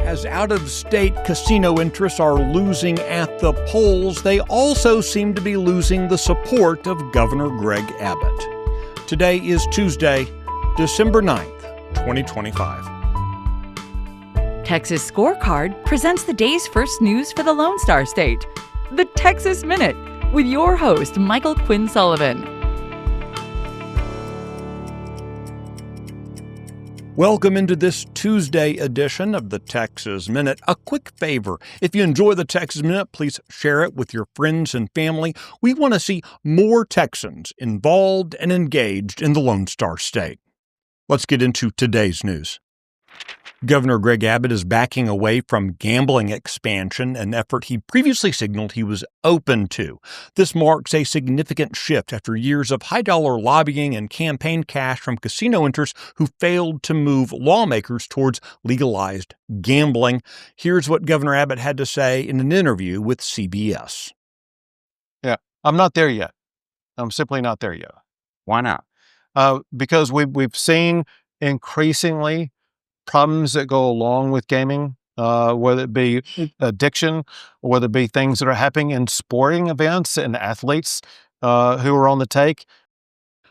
As out-of-state casino interests are losing at the polls, they also seem to be losing the support of Governor Greg Abbott. Today is Tuesday, December 9th, 2025. Texas Scorecard presents the day's first news for the Lone Star State. The Texas Minute, with your host, Michael Quinn Sullivan. Welcome into this Tuesday edition of the Texas Minute. A quick favor, if you enjoy the Texas Minute, please share it with your friends and family. We want to see more Texans involved and engaged in the Lone Star State. Let's get into today's news. Governor Greg Abbott is backing away from gambling expansion, an effort he previously signaled he was open to. This marks a significant shift after years of high-dollar lobbying and campaign cash from casino interests who failed to move lawmakers towards legalized gambling. Here's what Governor Abbott had to say in an interview with CBS. Yeah, I'm not there yet. I'm simply not there yet. Why not? Because we've seen increasingly problems that go along with gaming, whether it be addiction, or whether it be things that are happening in sporting events and athletes who are on the take.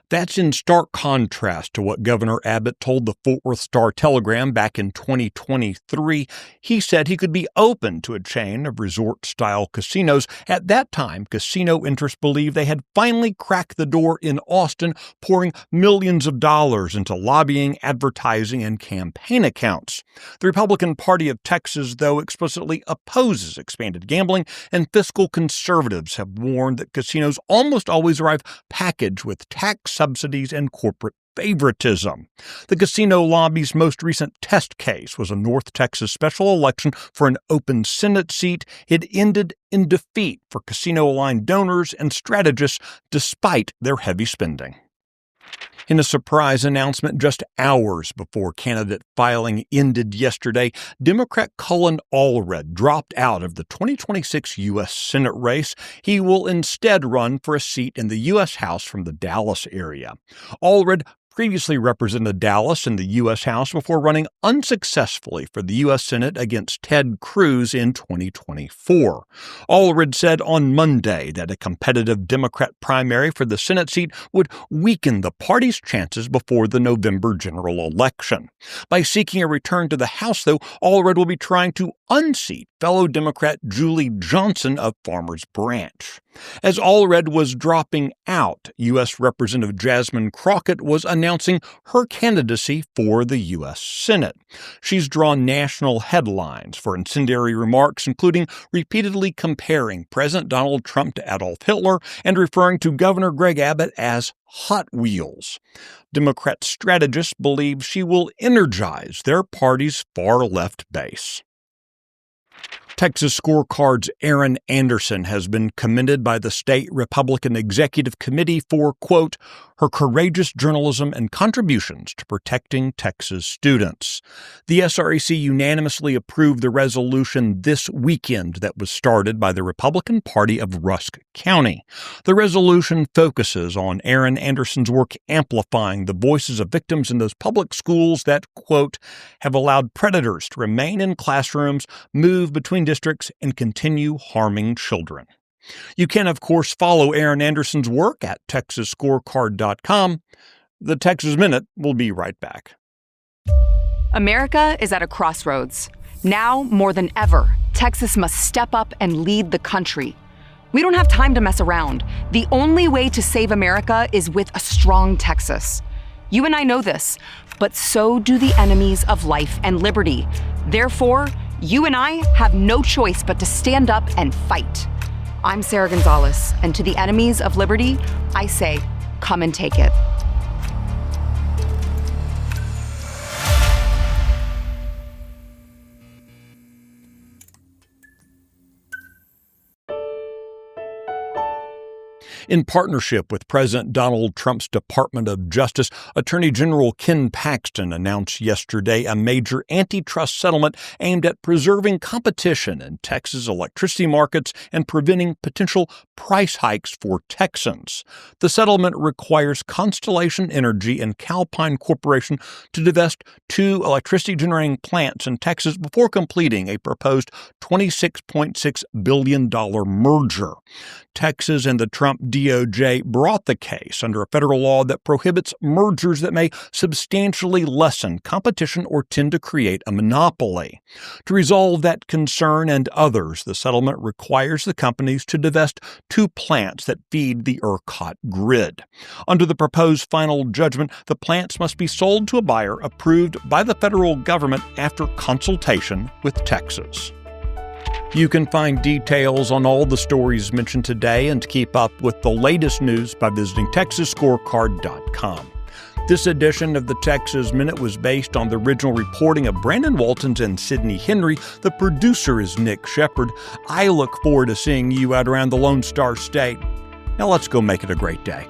That's in stark contrast to what Governor Abbott told the Fort Worth Star-Telegram back in 2023. He said he could be open to a chain of resort-style casinos. At that time, casino interests believed they had finally cracked the door in Austin, pouring millions of dollars into lobbying, advertising, and campaign accounts. The Republican Party of Texas, though, explicitly opposes expanded gambling, and fiscal conservatives have warned that casinos almost always arrive packaged with tax subsidies and corporate favoritism. The casino lobby's most recent test case was a North Texas special election for an open Senate seat. It ended in defeat for casino-aligned donors and strategists despite their heavy spending. In a surprise announcement just hours before candidate filing ended yesterday, Democrat Cullen Allred dropped out of the 2026 U.S. Senate race. He will instead run for a seat in the U.S. House from the Dallas area. Allred previously represented Dallas in the U.S. House before running unsuccessfully for the U.S. Senate against Ted Cruz in 2024. Allred said on Monday that a competitive Democrat primary for the Senate seat would weaken the party's chances before the November general election. By seeking a return to the House, though, Allred will be trying to unseat fellow Democrat Julie Johnson of Farmers Branch. As Allred was dropping out, U.S. Representative Jasmine Crockett was announcing her candidacy for the U.S. Senate. She's drawn national headlines for incendiary remarks, including repeatedly comparing President Donald Trump to Adolf Hitler and referring to Governor Greg Abbott as Hot Wheels. Democrat strategists believe she will energize their party's far-left base. Texas Scorecard's Aaron Anderson has been commended by the state Republican Executive Committee for, quote, her courageous journalism and contributions to protecting Texas students. The SREC unanimously approved the resolution this weekend that was started by the Republican Party of Rusk County. The resolution focuses on Aaron Anderson's work amplifying the voices of victims in those public schools that, quote, have allowed predators to remain in classrooms, move between districts, and continue harming children. You can, of course, follow Aaron Anderson's work at TexasScorecard.com. The Texas Minute will be right back. America is at a crossroads. Now, more than ever, Texas must step up and lead the country. We don't have time to mess around. The only way to save America is with a strong Texas. You and I know this, but so do the enemies of life and liberty. Therefore, you and I have no choice but to stand up and fight. I'm Sarah Gonzalez, and to the enemies of liberty, I say, come and take it. In partnership with President Donald Trump's Department of Justice, Attorney General Ken Paxton announced yesterday a major antitrust settlement aimed at preserving competition in Texas electricity markets and preventing potential price hikes for Texans. The settlement requires Constellation Energy and Calpine Corporation to divest 2 electricity generating plants in Texas before completing a proposed $26.6 billion merger. Texas and the Trump DOJ brought the case under a federal law that prohibits mergers that may substantially lessen competition or tend to create a monopoly. To resolve that concern and others, the settlement requires the companies to divest 2 plants that feed the ERCOT grid. Under the proposed final judgment, the plants must be sold to a buyer approved by the federal government after consultation with Texas. You can find details on all the stories mentioned today and keep up with the latest news by visiting TexasScorecard.com. This edition of the Texas Minute was based on the original reporting of Brandon Waltons and Sydney Henry. The producer is Nick Shepard. I look forward to seeing you out around the Lone Star State. Now let's go make it a great day.